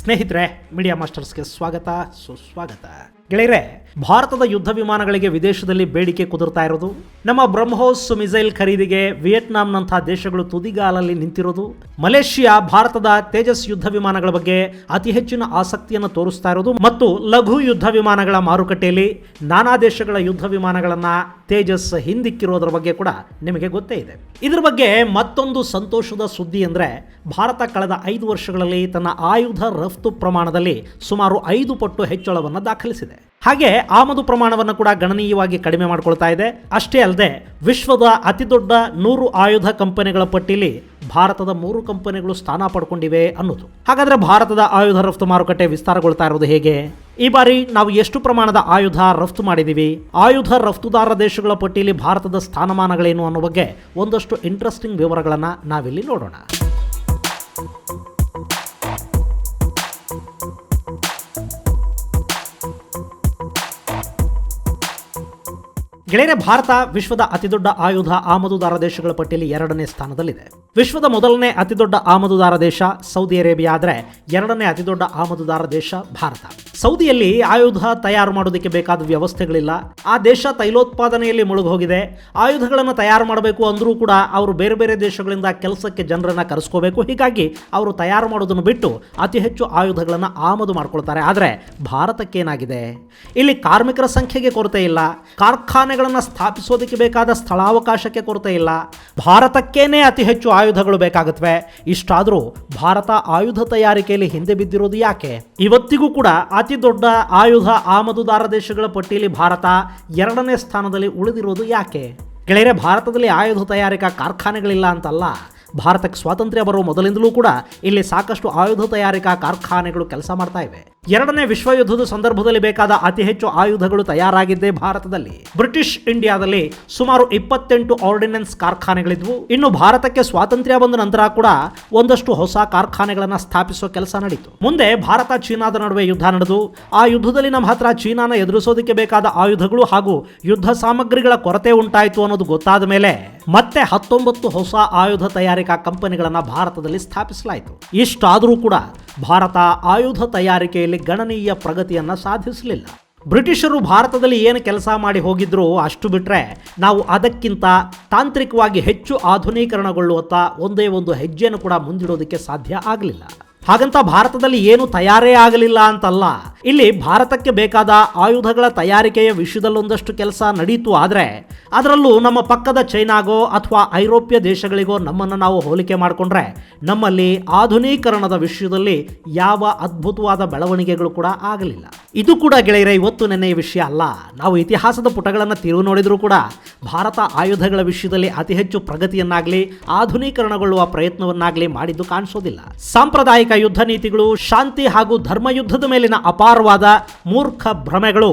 ಸ್ನೇಹಿತರೆ, ಮೀಡಿಯಾ ಮಾಸ್ಟರ್ಸ್ಗೆ ಸ್ವಾಗತ, ಸುಸ್ವಾಗತ. ಗೆಳೆಯರೆ, ಭಾರತದ ಯುದ್ಧ ವಿಮಾನಗಳಿಗೆ ವಿದೇಶದಲ್ಲಿ ಬೇಡಿಕೆ ಕುದುರ್ತಾ ಇರೋದು, ನಮ್ಮ ಬ್ರಹ್ಮೋಸ್ ಮಿಸೈಲ್ ಖರೀದಿಗೆ ವಿಯೆಟ್ನಾಂನಂತಹ ದೇಶಗಳು ತುದಿಗಾಲಲ್ಲಿ ನಿಂತಿರೋದು, ಮಲೇಷಿಯಾ ಭಾರತದ ತೇಜಸ್ ಯುದ್ಧ ವಿಮಾನಗಳ ಬಗ್ಗೆ ಅತಿ ಹೆಚ್ಚಿನ ಆಸಕ್ತಿಯನ್ನು ತೋರಿಸ್ತಾ ಇರೋದು ಮತ್ತು ಲಘು ಯುದ್ಧ ವಿಮಾನಗಳ ಮಾರುಕಟ್ಟೆಯಲ್ಲಿ ನಾನಾ ದೇಶಗಳ ಯುದ್ಧ ವಿಮಾನಗಳನ್ನ ತೇಜಸ್ ಹಿಂದಿಕ್ಕಿರೋದ್ರ ಬಗ್ಗೆ ಕೂಡ ನಿಮಗೆ ಗೊತ್ತೇ ಇದೆ. ಇದ್ರ ಬಗ್ಗೆ ಮತ್ತೊಂದು ಸಂತೋಷದ ಸುದ್ದಿ ಅಂದರೆ, ಭಾರತ ಕಳೆದ 5 ವರ್ಷಗಳಲ್ಲಿ ತನ್ನ ಆಯುಧ ರಫ್ತು ಪ್ರಮಾಣದಲ್ಲಿ ಸುಮಾರು 5 ಪಟ್ಟು ಹೆಚ್ಚಳವನ್ನು ದಾಖಲಿಸಿದೆ. ಹಾಗೆ ಆಮದು ಪ್ರಮಾಣವನ್ನು ಕೂಡ ಗಣನೀಯವಾಗಿ ಕಡಿಮೆ ಮಾಡಿಕೊಳ್ತಾ ಇದೆ. ಅಷ್ಟೇ ಅಲ್ಲದೆ ವಿಶ್ವದ ಅತಿದೊಡ್ಡ 100 ಆಯುಧ ಕಂಪನಿಗಳ ಪಟ್ಟಿಯಲ್ಲಿ ಭಾರತದ 3 ಕಂಪನಿಗಳು ಸ್ಥಾನ ಪಡ್ಕೊಂಡಿವೆ ಅನ್ನೋದು. ಹಾಗಾದ್ರೆ ಭಾರತದ ಆಯುಧ ರಫ್ತು ಮಾರುಕಟ್ಟೆ ವಿಸ್ತಾರಗೊಳ್ತಾ ಇರೋದು ಹೇಗೆ? ಈ ಬಾರಿ ನಾವು ಎಷ್ಟು ಪ್ರಮಾಣದ ಆಯುಧ ರಫ್ತು ಮಾಡಿದ್ದೀವಿ, ಆಯುಧ ರಫ್ತುದಾರ ದೇಶಗಳ ಪಟ್ಟಿಯಲ್ಲಿ ಭಾರತದ ಸ್ಥಾನಮಾನಗಳೇನು ಅನ್ನೋ ಬಗ್ಗೆ ಒಂದಷ್ಟು ಇಂಟ್ರೆಸ್ಟಿಂಗ್ ವಿವರಗಳನ್ನು ನಾವಿಲ್ಲಿ ನೋಡೋಣ. ಗೆಳೆಯರೆ, ಭಾರತ ವಿಶ್ವದ ಅತಿದೊಡ್ಡ ಆಯುಧ ಆಮದುದಾರ ದೇಶಗಳ ಪಟ್ಟಿಯಲ್ಲಿ 2ನೇ ಸ್ಥಾನದಲ್ಲಿದೆ. ವಿಶ್ವದ ಮೊದಲನೇ ಅತಿದೊಡ್ಡ ಆಮದುದಾರ ದೇಶ ಸೌದಿ ಅರೇಬಿಯಾ ಆದರೆ 2ನೇ ಅತಿದೊಡ್ಡ ಆಮದುದಾರ ದೇಶ ಭಾರತ. ಸೌದಿಯಲ್ಲಿ ಆಯುಧ ತಯಾರು ಮಾಡೋದಕ್ಕೆ ಬೇಕಾದ ವ್ಯವಸ್ಥೆಗಳಿಲ್ಲ. ಆ ದೇಶ ತೈಲೋತ್ಪಾದನೆಯಲ್ಲಿ ಮುಳುಗೋಗಿದೆ. ಆಯುಧಗಳನ್ನು ತಯಾರು ಮಾಡಬೇಕು ಅಂದರೂ ಕೂಡ ಅವರು ಬೇರೆ ಬೇರೆ ದೇಶಗಳಿಂದ ಕೆಲಸಕ್ಕೆ ಜನರನ್ನು ಕರೆಸ್ಕೋಬೇಕು. ಹೀಗಾಗಿ ಅವರು ತಯಾರು ಮಾಡೋದನ್ನು ಬಿಟ್ಟು ಅತಿ ಹೆಚ್ಚು ಆಯುಧಗಳನ್ನು ಆಮದು ಮಾಡ್ಕೊಳ್ತಾರೆ. ಆದರೆ ಭಾರತಕ್ಕೇನಾಗಿದೆ? ಇಲ್ಲಿ ಕಾರ್ಮಿಕರ ಸಂಖ್ಯೆಗೆ ಕೊರತೆ ಇಲ್ಲ, ಕಾರ್ಖಾನೆಗಳನ್ನು ಸ್ಥಾಪಿಸೋದಕ್ಕೆ ಬೇಕಾದ ಸ್ಥಳಾವಕಾಶಕ್ಕೆ ಕೊರತೆ ಇಲ್ಲ. ಭಾರತಕ್ಕೇನೆ ಅತಿ ಹೆಚ್ಚು ಆಯುಧಗಳು ಬೇಕಾಗುತ್ತವೆ. ಇಷ್ಟಾದರೂ ಭಾರತ ಆಯುಧ ತಯಾರಿಕೆಯಲ್ಲಿ ಹಿಂದೆ ಬಿದ್ದಿರೋದು ಯಾಕೆ? ಇವತ್ತಿಗೂ ಕೂಡ ಅತಿ ದೊಡ್ಡ ಆಯುಧ ಆಮದುದಾರ ದೇಶಗಳ ಪಟ್ಟಿಯಲ್ಲಿ ಭಾರತ 2ನೇ ಸ್ಥಾನದಲ್ಲಿ ಉಳಿದಿರೋದು ಯಾಕೆ? ಗೆಳೆಯರೆ, ಭಾರತದಲ್ಲಿ ಆಯುಧ ತಯಾರಿಕಾ ಕಾರ್ಖಾನೆಗಳಿಲ್ಲ ಅಂತಲ್ಲ. ಭಾರತಕ್ಕೆ ಸ್ವಾತಂತ್ರ್ಯ ಬರುವ ಮೊದಲಿಂದಲೂ ಕೂಡ ಇಲ್ಲಿ ಸಾಕಷ್ಟು ಆಯುಧ ತಯಾರಿಕಾ ಕಾರ್ಖಾನೆಗಳು ಕೆಲಸ ಮಾಡ್ತಾ ಇವೆ. 2ನೇ ವಿಶ್ವ ಯುದ್ಧದ ಸಂದರ್ಭದಲ್ಲಿ ಬೇಕಾದ ಅತಿ ಹೆಚ್ಚು ಆಯುಧಗಳು ತಯಾರಾಗಿದ್ದೇ ಭಾರತದಲ್ಲಿ. ಬ್ರಿಟಿಷ್ ಇಂಡಿಯಾದಲ್ಲಿ ಸುಮಾರು 28 ಆರ್ಡಿನೆನ್ಸ್ ಕಾರ್ಖಾನೆಗಳಿದ್ವು. ಇನ್ನು ಭಾರತಕ್ಕೆ ಸ್ವಾತಂತ್ರ್ಯ ಬಂದ ನಂತರ ಕೂಡ ಒಂದಷ್ಟು ಹೊಸ ಕಾರ್ಖಾನೆಗಳನ್ನು ಸ್ಥಾಪಿಸೋ ಕೆಲಸ ನಡೀತು. ಮುಂದೆ ಭಾರತ ಚೀನಾದ ನಡುವೆ ಯುದ್ಧ ನಡೆದು ಆ ಯುದ್ಧದಲ್ಲಿ ನಮ್ಮ ಹತ್ರ ಚೀನಾನ ಎದುರಿಸೋದಕ್ಕೆ ಬೇಕಾದ ಆಯುಧಗಳು ಹಾಗೂ ಯುದ್ಧ ಸಾಮಗ್ರಿಗಳ ಕೊರತೆ ಉಂಟಾಯಿತು ಅನ್ನೋದು ಗೊತ್ತಾದ ಮೇಲೆ ಮತ್ತೆ 19 ಹೊಸ ಆಯುಧ ತಯಾರಿಕಾ ಕಂಪನಿಗಳನ್ನು ಭಾರತದಲ್ಲಿ ಸ್ಥಾಪಿಸಲಾಯಿತು. ಇಷ್ಟಾದರೂ ಕೂಡ ಭಾರತ ಆಯುಧ ತಯಾರಿಕೆಯಲ್ಲಿ ಗಣನೀಯ ಪ್ರಗತಿಯನ್ನು ಸಾಧಿಸಲಿಲ್ಲ. ಬ್ರಿಟಿಷರು ಭಾರತದಲ್ಲಿ ಏನು ಕೆಲಸ ಮಾಡಿ ಹೋಗಿದ್ರು ಅಷ್ಟು ಬಿಟ್ಟರೆ ನಾವು ಅದಕ್ಕಿಂತ ತಾಂತ್ರಿಕವಾಗಿ ಹೆಚ್ಚು ಆಧುನೀಕರಣಗೊಳ್ಳುವತ್ತ ಒಂದೇ ಒಂದು ಹೆಜ್ಜೆಯನ್ನು ಕೂಡ ಮುಂದಿಡೋದಕ್ಕೆ ಸಾಧ್ಯ ಆಗಲಿಲ್ಲ. ಹಾಗಂತ ಭಾರತದಲ್ಲಿ ಏನು ತಯಾರೇ ಆಗಲಿಲ್ಲ ಅಂತಲ್ಲ. ಇಲ್ಲಿ ಭಾರತಕ್ಕೆ ಬೇಕಾದ ಆಯುಧಗಳ ತಯಾರಿಕೆಯ ವಿಷಯದಲ್ಲೊಂದಷ್ಟು ಕೆಲಸ ನಡೀತು. ಆದರೆ ಅದರಲ್ಲೂ ನಮ್ಮ ಪಕ್ಕದ ಚೈನಾಗೋ ಅಥವಾ ಐರೋಪ್ಯ ದೇಶಗಳಿಗೋ ನಮ್ಮನ್ನು ನಾವು ಹೋಲಿಕೆ ಮಾಡಿಕೊಂಡ್ರೆ ನಮ್ಮಲ್ಲಿ ಆಧುನೀಕರಣದ ವಿಷಯದಲ್ಲಿ ಯಾವ ಅದ್ಭುತವಾದ ಬೆಳವಣಿಗೆಗಳು ಕೂಡ ಆಗಲಿಲ್ಲ. ಇದು ಕೂಡ ಗೆಳೆಯರೆ ಇವತ್ತು ನೆನ್ನೆಯ ವಿಷಯ ಅಲ್ಲ. ನಾವು ಇತಿಹಾಸದ ಪುಟಗಳನ್ನು ತಿರುವು ನೋಡಿದರೂ ಕೂಡ ಭಾರತ ಆಯುಧಗಳ ವಿಷಯದಲ್ಲಿ ಅತಿ ಹೆಚ್ಚು ಪ್ರಗತಿಯನ್ನಾಗಲಿ ಆಧುನೀಕರಣಗೊಳ್ಳುವ ಪ್ರಯತ್ನವನ್ನಾಗಲಿ ಮಾಡಿದ್ದು ಕಾಣಿಸೋದಿಲ್ಲ. ಸಾಂಪ್ರದಾಯಿಕ ಯುದ್ಧ ನೀತಿಗಳು, ಶಾಂತಿ ಹಾಗೂ ಧರ್ಮಯುದ್ಧದ ಮೇಲಿನ ಅಪಾರವಾದ ಮೂರ್ಖ ಭ್ರಮೆಗಳು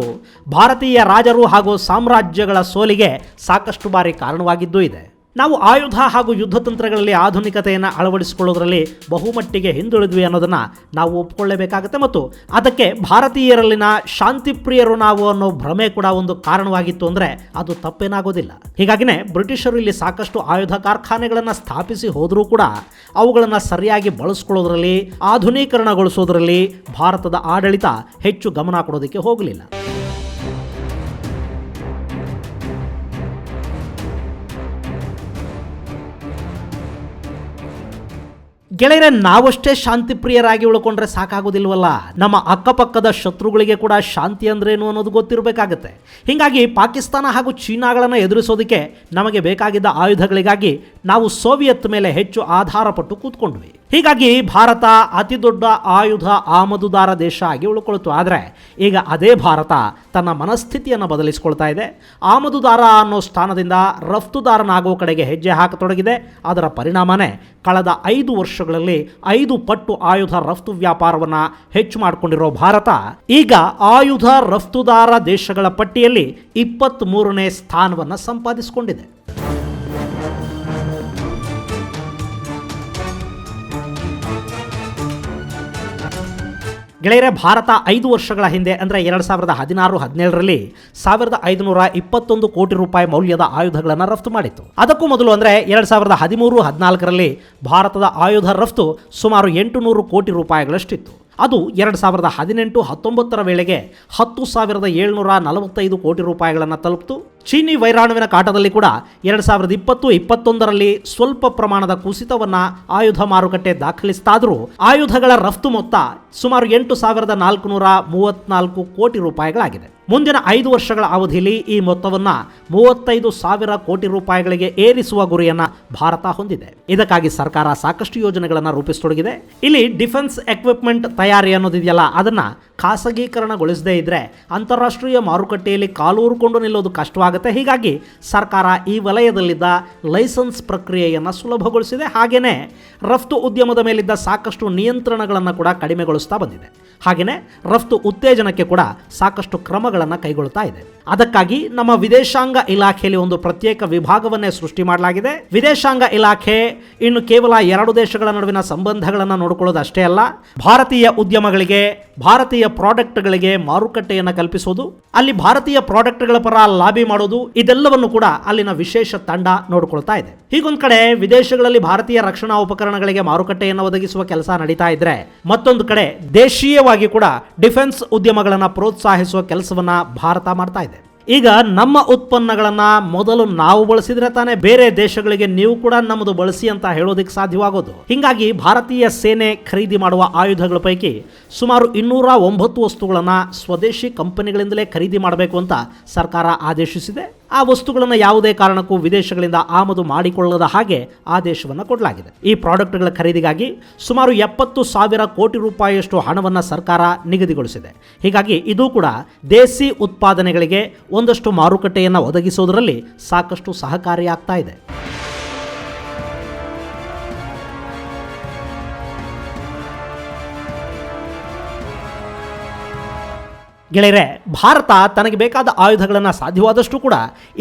ಭಾರತೀಯ ರಾಜರು ಹಾಗೂ ಸಾಮ್ರಾಜ್ಯಗಳ ಸೋಲಿಗೆ ಸಾಕಷ್ಟು ಬಾರಿ ಕಾರಣವಾಗಿದ್ದೂ ಇದೆ. ನಾವು ಆಯುಧ ಹಾಗೂ ಯುದ್ಧ ತಂತ್ರಗಳಲ್ಲಿ ಆಧುನಿಕತೆಯನ್ನು ಅಳವಡಿಸಿಕೊಳ್ಳೋದ್ರಲ್ಲಿ ಬಹುಮಟ್ಟಿಗೆ ಹಿಂದುಳಿದ್ವಿ ಅನ್ನೋದನ್ನು ನಾವು ಒಪ್ಪಿಕೊಳ್ಳಬೇಕಾಗುತ್ತೆ. ಮತ್ತು ಅದಕ್ಕೆ ಭಾರತೀಯರಲ್ಲಿನ ಶಾಂತಿ ಪ್ರಿಯರು ನಾವು ಅನ್ನೋ ಭ್ರಮೆ ಕೂಡ ಒಂದು ಕಾರಣವಾಗಿತ್ತು ಅಂದರೆ ಅದು ತಪ್ಪೇನಾಗೋದಿಲ್ಲ. ಹೀಗಾಗಿನೇ ಬ್ರಿಟಿಷರು ಇಲ್ಲಿ ಸಾಕಷ್ಟು ಆಯುಧ ಕಾರ್ಖಾನೆಗಳನ್ನು ಸ್ಥಾಪಿಸಿ ಹೋದರೂ ಕೂಡ ಅವುಗಳನ್ನು ಸರಿಯಾಗಿ ಬಳಸ್ಕೊಳ್ಳೋದ್ರಲ್ಲಿ, ಆಧುನೀಕರಣಗೊಳಿಸೋದ್ರಲ್ಲಿ ಭಾರತದ ಆಡಳಿತ ಹೆಚ್ಚು ಗಮನ ಕೊಡೋದಕ್ಕೆ ಹೋಗಲಿಲ್ಲ. ಗೆಳೆಯರೆ, ನಾವಷ್ಟೇ ಶಾಂತಿ ಪ್ರಿಯರಾಗಿ ಉಳ್ಕೊಂಡ್ರೆ ಸಾಕಾಗೋದಿಲ್ವಲ್ಲ. ನಮ್ಮ ಅಕ್ಕಪಕ್ಕದ ಶತ್ರುಗಳಿಗೆ ಕೂಡ ಶಾಂತಿ ಅಂದ್ರೇನು ಅನ್ನೋದು ಗೊತ್ತಿರಬೇಕಾಗತ್ತೆ. ಹೀಗಾಗಿ ಪಾಕಿಸ್ತಾನ ಹಾಗೂ ಚೀನಾಗಳನ್ನು ಎದುರಿಸೋದಕ್ಕೆ ನಮಗೆ ಬೇಕಾಗಿದ್ದ ಆಯುಧಗಳಿಗಾಗಿ ನಾವು ಸೋವಿಯತ್ ಮೇಲೆ ಹೆಚ್ಚು ಆಧಾರಪಟ್ಟು ಕೂತ್ಕೊಂಡ್ವಿ. ಹೀಗಾಗಿ ಭಾರತ ಅತಿ ದೊಡ್ಡ ಆಯುಧ ಆಮದುದಾರ ದೇಶ ಆಗಿ ಉಳ್ಕೊಳ್ತು. ಆದರೆ ಈಗ ಅದೇ ಭಾರತ ತನ್ನ ಮನಸ್ಥಿತಿಯನ್ನು ಬದಲಿಸಿಕೊಳ್ತಾ ಇದೆ. ಆಮದುದಾರ ಅನ್ನೋ ಸ್ಥಾನದಿಂದ ರಫ್ತುದಾರನಾಗೋ ಕಡೆಗೆ ಹೆಜ್ಜೆ ಹಾಕತೊಡಗಿದೆ. ಅದರ ಪರಿಣಾಮನೇ ಕಳೆದ 5 ವರ್ಷಗಳಲ್ಲಿ 5 ಪಟ್ಟು ಆಯುಧ ರಫ್ತು ವ್ಯಾಪಾರವನ್ನು ಹೆಚ್ಚು ಮಾಡಿಕೊಂಡಿರೋ ಭಾರತ ಈಗ ಆಯುಧ ರಫ್ತುದಾರ ದೇಶಗಳ ಪಟ್ಟಿಯಲ್ಲಿ 23ನೇ ಸ್ಥಾನವನ್ನು ಸಂಪಾದಿಸಿಕೊಂಡಿದೆ. ಗೆಳೆಯರೆ, ಭಾರತ 5 ವರ್ಷಗಳ ಹಿಂದೆ ಅಂದರೆ 2016-17ರಲ್ಲಿ 1521 ಕೋಟಿ ರೂಪಾಯಿ ಮೌಲ್ಯದ ಆಯುಧಗಳನ್ನು ರಫ್ತು ಮಾಡಿತ್ತು. ಅದಕ್ಕೂ ಮೊದಲು ಅಂದರೆ 2013-14ರಲ್ಲಿ ಭಾರತದ ಆಯುಧ ರಫ್ತು ಸುಮಾರು 800 ಕೋಟಿ ರೂಪಾಯಿಗಳಷ್ಟಿತ್ತು. ಅದು 2018-19 ವೇಳೆಗೆ 10,745 ಕೋಟಿ ರೂಪಾಯಿಗಳನ್ನು ತಲುಪಿತು. ಚೀನಿ ವೈರಾಣುವಿನ ಕಾಟದಲ್ಲಿ ಕೂಡ 2020-21ರಲ್ಲಿ ಸ್ವಲ್ಪ ಪ್ರಮಾಣದ ಕುಸಿತವನ್ನು ಆಯುಧ ಮಾರುಕಟ್ಟೆ ದಾಖಲಿಸಿತಾದರೂ ಆಯುಧಗಳ ರಫ್ತು ಮೊತ್ತ ಸುಮಾರು 8,434 ಕೋಟಿ ರೂಪಾಯಿಗಳಾಗಿದೆ. ಮುಂದಿನ 5 ವರ್ಷಗಳ ಅವಧಿಯಲ್ಲಿ ಈ ಮೊತ್ತವನ್ನು 35,000 ಕೋಟಿ ರೂಪಾಯಿಗಳಿಗೆ ಏರಿಸುವ ಗುರಿಯನ್ನು ಭಾರತ ಹೊಂದಿದೆ. ಇದಕ್ಕಾಗಿ ಸರ್ಕಾರ ಸಾಕಷ್ಟು ಯೋಜನೆಗಳನ್ನು ರೂಪಿಸತೊಡಗಿದೆ. ಇಲ್ಲಿ ಡಿಫೆನ್ಸ್ ಎಕ್ವಿಪ್ಮೆಂಟ್ ತಯಾರಿ ಅನ್ನೋದಿದೆಯಲ್ಲ, ಅದನ್ನು ಖಾಸಗೀಕರಣಗೊಳಿಸದೇ ಇದ್ರೆ ಅಂತಾರಾಷ್ಟ್ರೀಯ ಮಾರುಕಟ್ಟೆಯಲ್ಲಿ ಕಾಲೂರಿಕೊಂಡು ನಿಲ್ಲೋದು ಕಷ್ಟವಾಗುತ್ತೆ. ಹೀಗಾಗಿ ಸರ್ಕಾರ ಈ ವಲಯದಲ್ಲಿದ್ದ ಲೈಸೆನ್ಸ್ ಪ್ರಕ್ರಿಯೆಯನ್ನು ಸುಲಭಗೊಳಿಸಿದೆ. ಹಾಗೆಯೇ ರಫ್ತು ಉದ್ಯಮದ ಮೇಲಿದ್ದ ಸಾಕಷ್ಟು ನಿಯಂತ್ರಣಗಳನ್ನು ಕೂಡ ಕಡಿಮೆಗೊಳಿಸ್ತಾ ಬಂದಿದೆ. ಹಾಗೆಯೇ ರಫ್ತು ಉತ್ತೇಜನಕ್ಕೆ ಕೂಡ ಸಾಕಷ್ಟು ಕ್ರಮಗಳನ್ನು ಕೈಗೊಳ್ತಾ ಇದೆ. ಅದಕ್ಕಾಗಿ ನಮ್ಮ ವಿದೇಶಾಂಗ ಇಲಾಖೆಯಲ್ಲಿ ಒಂದು ಪ್ರತ್ಯೇಕ ವಿಭಾಗವನ್ನೇ ಸೃಷ್ಟಿ ಮಾಡಲಾಗಿದೆ. ವಿದೇಶಾಂಗ ಇಲಾಖೆ ಇನ್ನು ಕೇವಲ 2 ದೇಶಗಳ ನಡುವಿನ ಸಂಬಂಧಗಳನ್ನು ನೋಡಿಕೊಳ್ಳೋದು ಅಷ್ಟೇ ಅಲ್ಲ, ಭಾರತೀಯ ಉದ್ಯಮಗಳಿಗೆ, ಭಾರತೀಯ ಪ್ರಾಡಕ್ಟ್ಗಳಿಗೆ ಮಾರುಕಟ್ಟೆಯನ್ನು ಕಲ್ಪಿಸೋದು, ಅಲ್ಲಿ ಭಾರತೀಯ ಪ್ರಾಡಕ್ಟ್ಗಳ ಪರ ಲಾಬಿ ಮಾಡೋದು, ಇದೆಲ್ಲವನ್ನು ಕೂಡ ಅಲ್ಲಿನ ವಿಶೇಷ ತಂಡ ನೋಡಿಕೊಳ್ತಾ ಇದೆ. ಹೀಗೊಂದು ಕಡೆ ವಿದೇಶಗಳಲ್ಲಿ ಭಾರತೀಯ ರಕ್ಷಣಾ ಉಪಕರಣಗಳಿಗೆ ಮಾರುಕಟ್ಟೆಯನ್ನು ಒದಗಿಸುವ ಕೆಲಸ ನಡೀತಾ ಇದ್ರೆ, ಮತ್ತೊಂದು ಕಡೆ ದೇಶೀಯವಾಗಿ ಕೂಡ ಡಿಫೆನ್ಸ್ ಉದ್ಯಮಗಳನ್ನು ಪ್ರೋತ್ಸಾಹಿಸುವ ಕೆಲಸವನ್ನ ಭಾರತ ಮಾಡ್ತಾ ಇದೆ. ಈಗ ನಮ್ಮ ಉತ್ಪನ್ನಗಳನ್ನು ಮೊದಲು ನಾವು ಬಳಸಿದ್ರೆ ತಾನೇ ಬೇರೆ ದೇಶಗಳಿಗೆ ನೀವು ಕೂಡ ನಮ್ಮದು ಬಳಸಿ ಅಂತ ಹೇಳೋದಕ್ಕೆ ಸಾಧ್ಯವಾಗೋದು. ಹೀಗಾಗಿ ಭಾರತೀಯ ಸೇನೆ ಖರೀದಿ ಮಾಡುವ ಆಯುಧಗಳ ಪೈಕಿ ಸುಮಾರು 209 ವಸ್ತುಗಳನ್ನು ಸ್ವದೇಶಿ ಕಂಪನಿಗಳಿಂದಲೇ ಖರೀದಿ ಮಾಡಬೇಕು ಅಂತ ಸರ್ಕಾರ ಆದೇಶಿಸಿದೆ. ಆ ವಸ್ತುಗಳನ್ನು ಯಾವುದೇ ಕಾರಣಕ್ಕೂ ವಿದೇಶಗಳಿಂದ ಆಮದು ಮಾಡಿಕೊಳ್ಳದ ಹಾಗೆ ಆದೇಶವನ್ನು ಕೊಡಲಾಗಿದೆ. ಈ ಪ್ರಾಡಕ್ಟ್ಗಳ ಖರೀದಿಗಾಗಿ ಸುಮಾರು 70,000 ಕೋಟಿ ರೂಪಾಯಿಯಷ್ಟು ಹಣವನ್ನು ಸರ್ಕಾರ ನಿಗದಿಗೊಳಿಸಿದೆ. ಹೀಗಾಗಿ ಇದು ಕೂಡ ದೇಸಿ ಉತ್ಪಾದನೆಗಳಿಗೆ ಒಂದಷ್ಟು ಮಾರುಕಟ್ಟೆಯನ್ನು ಒದಗಿಸುವುದರಲ್ಲಿ ಸಾಕಷ್ಟು ಸಹಕಾರಿಯಾಗ್ತಾ ಇದೆ. ಗೆಳೆಯರೆ, ಭಾರತ ತನಗೆ ಬೇಕಾದ ಆಯುಧಗಳನ್ನು ಸಾಧ್ಯವಾದಷ್ಟು ಕೂಡ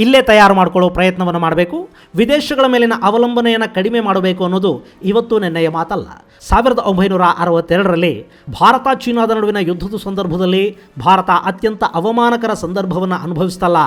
ಇಲ್ಲೇ ತಯಾರು ಮಾಡಿಕೊಳ್ಳೋ ಪ್ರಯತ್ನವನ್ನು ಮಾಡಬೇಕು. ವಿದೇಶಗಳ ಮೇಲಿನ ಅವಲಂಬನೆಯನ್ನು ಕಡಿಮೆ ಮಾಡಬೇಕು ಅನ್ನೋದು ಇವತ್ತು ನೆನ್ನೆಯ ಮಾತಲ್ಲ. 1962ರಲ್ಲಿ ಭಾರತ ಚೀನಾದ ನಡುವಿನ ಯುದ್ಧದ ಸಂದರ್ಭದಲ್ಲಿ ಭಾರತ ಅತ್ಯಂತ ಅವಮಾನಕರ ಸಂದರ್ಭವನ್ನು ಅನುಭವಿಸ್ತಲ್ಲ,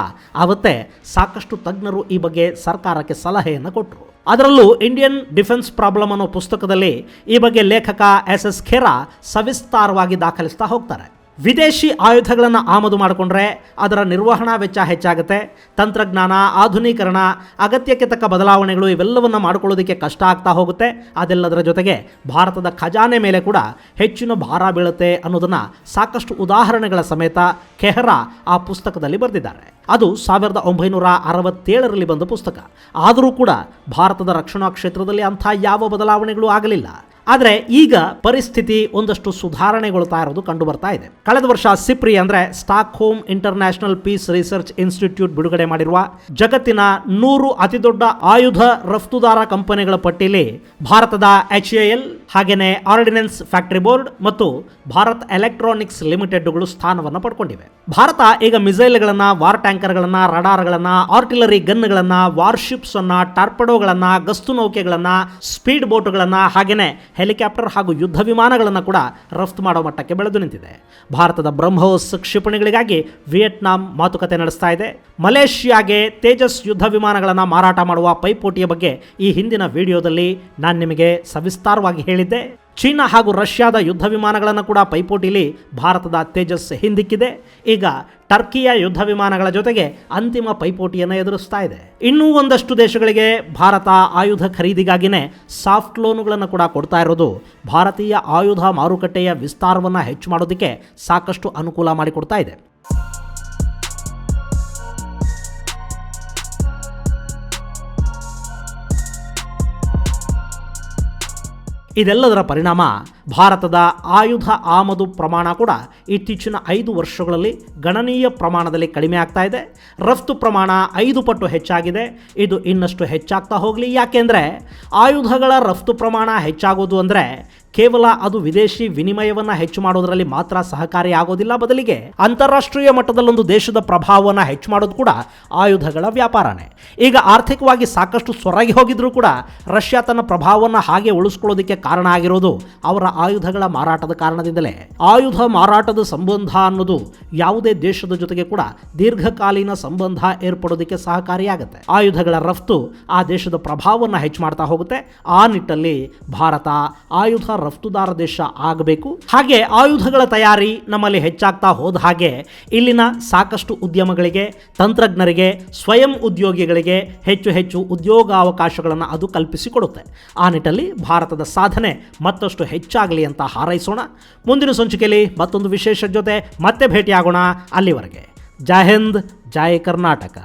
ಆವತ್ತೇ ಸಾಕಷ್ಟು ತಜ್ಞರು ಈ ಬಗ್ಗೆ ಸರ್ಕಾರಕ್ಕೆ ಸಲಹೆಯನ್ನು ಕೊಟ್ಟರು. ಅದರಲ್ಲೂ ಇಂಡಿಯನ್ ಡಿಫೆನ್ಸ್ ಪ್ರಾಬ್ಲಮ್ ಅನ್ನೋ ಪುಸ್ತಕದಲ್ಲಿ ಈ ಬಗ್ಗೆ ಲೇಖಕ SS ಖೇರಾ ಸವಿಸ್ತಾರವಾಗಿ ದಾಖಲಿಸ್ತಾ ಹೋಗ್ತಾರೆ. ವಿದೇಶಿ ಆಯುಧಗಳನ್ನು ಆಮದು ಮಾಡಿಕೊಂಡ್ರೆ ಅದರ ನಿರ್ವಹಣಾ ವೆಚ್ಚ ಹೆಚ್ಚಾಗುತ್ತೆ. ತಂತ್ರಜ್ಞಾನ, ಆಧುನೀಕರಣ, ಅಗತ್ಯಕ್ಕೆ ತಕ್ಕ ಬದಲಾವಣೆಗಳು ಇವೆಲ್ಲವನ್ನು ಮಾಡಿಕೊಳ್ಳೋದಕ್ಕೆ ಕಷ್ಟ ಆಗ್ತಾ ಹೋಗುತ್ತೆ. ಅದೆಲ್ಲದರ ಜೊತೆಗೆ ಭಾರತದ ಖಜಾನೆ ಮೇಲೆ ಕೂಡ ಹೆಚ್ಚಿನ ಭಾರ ಬೀಳುತ್ತೆ ಅನ್ನೋದನ್ನು ಸಾಕಷ್ಟು ಉದಾಹರಣೆಗಳ ಸಮೇತ ಖೇರಾ ಆ ಪುಸ್ತಕದಲ್ಲಿ ಬರೆದಿದ್ದಾರೆ. ಅದು 1967ರಲ್ಲಿ ಬಂದ ಪುಸ್ತಕ. ಆದರೂ ಕೂಡ ಭಾರತದ ರಕ್ಷಣಾ ಕ್ಷೇತ್ರದಲ್ಲಿ ಅಂಥ ಯಾವ ಬದಲಾವಣೆಗಳು ಆಗಲಿಲ್ಲ. ಆದರೆ ಈಗ ಪರಿಸ್ಥಿತಿ ಒಂದಷ್ಟು ಸುಧಾರಣೆಗೊಳ್ತಾ ಇರೋದು ಕಂಡು ಬರ್ತಾ ಇದೆ. ಕಳೆದ ವರ್ಷ ಸಿಪ್ರಿ ಅಂದರೆ stock home international piece research institute ಬಿಡುಗಡೆ ಮಾಡಿರುವ ಜಗತ್ತಿನ 100 ಅತಿದೊಡ್ಡ ಆಯುಧ ರಫ್ತುದಾರ ಕಂಪನಿಗಳ ಪಟ್ಟಿಯಲ್ಲಿ ಭಾರತದ HAL, ಹಾಗೆಯೇ ಆರ್ಡಿನೆನ್ಸ್ ಫ್ಯಾಕ್ಟರಿ ಬೋರ್ಡ್ ಮತ್ತು ಭಾರತ್ ಎಲೆಕ್ಟ್ರಾನಿಕ್ಸ್ ಲಿಮಿಟೆಡ್ಗಳು ಸ್ಥಾನವನ್ನು ಪಡ್ಕೊಂಡಿವೆ. ಭಾರತ ಈಗ ಮಿಸೈಲ್ಗಳನ್ನು, ವಾರ್ ಟ್ಯಾಂಕರ್ಗಳನ್ನು, ರಡಾರ್ಗಳನ್ನು, ಆರ್ಟಿಲರಿ ಗನ್ಗಳನ್ನು, ವಾರ್ಶಿಪ್ಸ್ ಅನ್ನು, ಟಾರ್ಪೆಡೋಗಳನ್ನು, ಗಸ್ತು ನೌಕೆಗಳನ್ನು, ಸ್ಪೀಡ್ ಬೋಟ್ಗಳನ್ನು, ಹಾಗೆಯೇ ಹೆಲಿಕಾಪ್ಟರ್ ಹಾಗೂ ಯುದ್ಧ ವಿಮಾನಗಳನ್ನು ಕೂಡ ರಫ್ತು ಮಾಡೋ ಮಟ್ಟಕ್ಕೆ ಬೆಳೆದು ನಿಂತಿದೆ. ಭಾರತದ ಬ್ರಹ್ಮೋಸ್ ಕ್ಷಿಪಣಿಗಳಿಗಾಗಿ ವಿಯೆಟ್ನಾಂ ಮಾತುಕತೆ ನಡೆಸ್ತಾ ಇದೆ. ಮಲೇಷಿಯಾಗೆ ತೇಜಸ್ ಯುದ್ಧ ವಿಮಾನಗಳನ್ನು ಮಾರಾಟ ಮಾಡುವ ಪೈಪೋಟಿಯ ಬಗ್ಗೆ ಈ ಹಿಂದಿನ ವಿಡಿಯೋದಲ್ಲಿ ನಾನು ನಿಮಗೆ ಸವಿಸ್ತಾರವಾಗಿ ಹೇಳಿದ್ದೆ. ಚೀನಾ ಹಾಗೂ ರಷ್ಯಾದ ಯುದ್ಧ ವಿಮಾನಗಳನ್ನು ಕೂಡ ಪೈಪೋಟಿಲಿ ಭಾರತದ ತೇಜಸ್ ಹಿಂದಿಕ್ಕಿದೆ. ಈಗ ಟರ್ಕಿಯ ಯುದ್ಧ ವಿಮಾನಗಳ ಜೊತೆಗೆ ಅಂತಿಮ ಪೈಪೋಟಿಯನ್ನು ಎದುರಿಸ್ತಾ ಇದೆ. ಇನ್ನೂ ಒಂದಷ್ಟು ದೇಶಗಳಿಗೆ ಭಾರತ ಆಯುಧ ಖರೀದಿಗಾಗಿನೇ ಸಾಫ್ಟ್ ಲೋನುಗಳನ್ನು ಕೂಡ ಕೊಡ್ತಾ ಇರೋದು ಭಾರತೀಯ ಆಯುಧ ಮಾರುಕಟ್ಟೆಯ ವಿಸ್ತಾರವನ್ನು ಹೆಚ್ಚು ಮಾಡೋದಕ್ಕೆ ಸಾಕಷ್ಟು ಅನುಕೂಲ ಮಾಡಿಕೊಡ್ತಾ ಇದೆ. ಇದೆಲ್ಲದರ ಪರಿಣಾಮ ಭಾರತದ ಆಯುಧ ಆಮದು ಪ್ರಮಾಣ ಕೂಡ ಇತ್ತೀಚಿನ 5 ವರ್ಷಗಳಲ್ಲಿ ಗಣನೀಯ ಪ್ರಮಾಣದಲ್ಲಿ ಕಡಿಮೆ ಆಗ್ತಾ ಇದೆ. ರಫ್ತು ಪ್ರಮಾಣ 5 ಪಟ್ಟು ಹೆಚ್ಚಾಗಿದೆ. ಇದು ಇನ್ನಷ್ಟು ಹೆಚ್ಚಾಗ್ತಾ ಹೋಗಲಿ. ಯಾಕೆಂದರೆ ಆಯುಧಗಳ ರಫ್ತು ಪ್ರಮಾಣ ಹೆಚ್ಚಾಗೋದು ಅಂದರೆ ಕೇವಲ ಅದು ವಿದೇಶಿ ವಿನಿಮಯವನ್ನು ಹೆಚ್ಚು ಮಾಡೋದರಲ್ಲಿ ಮಾತ್ರ ಸಹಕಾರಿ ಆಗೋದಿಲ್ಲ, ಬದಲಿಗೆ ಅಂತಾರಾಷ್ಟ್ರೀಯ ಮಟ್ಟದಲ್ಲೊಂದು ದೇಶದ ಪ್ರಭಾವವನ್ನು ಹೆಚ್ಚು ಮಾಡೋದು ಕೂಡ ಆಯುಧಗಳ ವ್ಯಾಪಾರನೇ. ಈಗ ಆರ್ಥಿಕವಾಗಿ ಸಾಕಷ್ಟು ಸೊರಗಿ ಹೋಗಿದ್ರೂ ಕೂಡ ರಷ್ಯಾ ತನ್ನ ಪ್ರಭಾವವನ್ನು ಹಾಗೆ ಉಳಿಸ್ಕೊಳ್ಳೋದಕ್ಕೆ ಕಾರಣ ಆಗಿರೋದು ಅವರ ಆಯುಧಗಳ ಮಾರಾಟದ ಕಾರಣದಿಂದಲೇ. ಆಯುಧ ಮಾರಾಟದ ಸಂಬಂಧ ಅನ್ನೋದು ಯಾವುದೇ ದೇಶದ ಜೊತೆಗೆ ಕೂಡ ದೀರ್ಘಕಾಲೀನ ಸಂಬಂಧ ಏರ್ಪಡೋದಕ್ಕೆ ಸಹಕಾರಿಯಾಗುತ್ತೆ. ಆಯುಧಗಳ ರಫ್ತು ಆ ದೇಶದ ಪ್ರಭಾವವನ್ನು ಹೆಚ್ಚು ಮಾಡ್ತಾ ಹೋಗುತ್ತೆ. ಆ ನಿಟ್ಟಲ್ಲಿ ಭಾರತ ಆಯುಧ ರಫ್ತುದಾರ ದೇಶ ಆಗಬೇಕು. ಹಾಗೆ ಆಯುಧಗಳ ತಯಾರಿ ನಮ್ಮಲ್ಲಿ ಹೆಚ್ಚಾಗ್ತಾ ಹೋದ ಹಾಗೆ ಇಲ್ಲಿನ ಸಾಕಷ್ಟು ಉದ್ಯಮಗಳಿಗೆ, ತಂತ್ರಜ್ಞರಿಗೆ, ಸ್ವಯಂ ಉದ್ಯೋಗಿಗಳಿಗೆ ಹೆಚ್ಚು ಹೆಚ್ಚು ಉದ್ಯೋಗಾವಕಾಶಗಳನ್ನು ಅದು ಕಲ್ಪಿಸಿಕೊಡುತ್ತೆ. ಆ ನಿಟ್ಟಲ್ಲಿ ಭಾರತದ ಸಾಧನೆ ಮತ್ತಷ್ಟು ಹೆಚ್ಚಾಗಲಿ ಅಂತ ಹಾರೈಸೋಣ. ಮುಂದಿನ ಸಂಚಿಕೆಯಲ್ಲಿ ಮತ್ತೊಂದು ವಿಶೇಷ ಜೊತೆ ಮತ್ತೆ ಭೇಟಿಯಾಗೋಣ. ಅಲ್ಲಿವರೆಗೆ ಜೈ ಹಿಂದ್, ಜೈ ಕರ್ನಾಟಕ.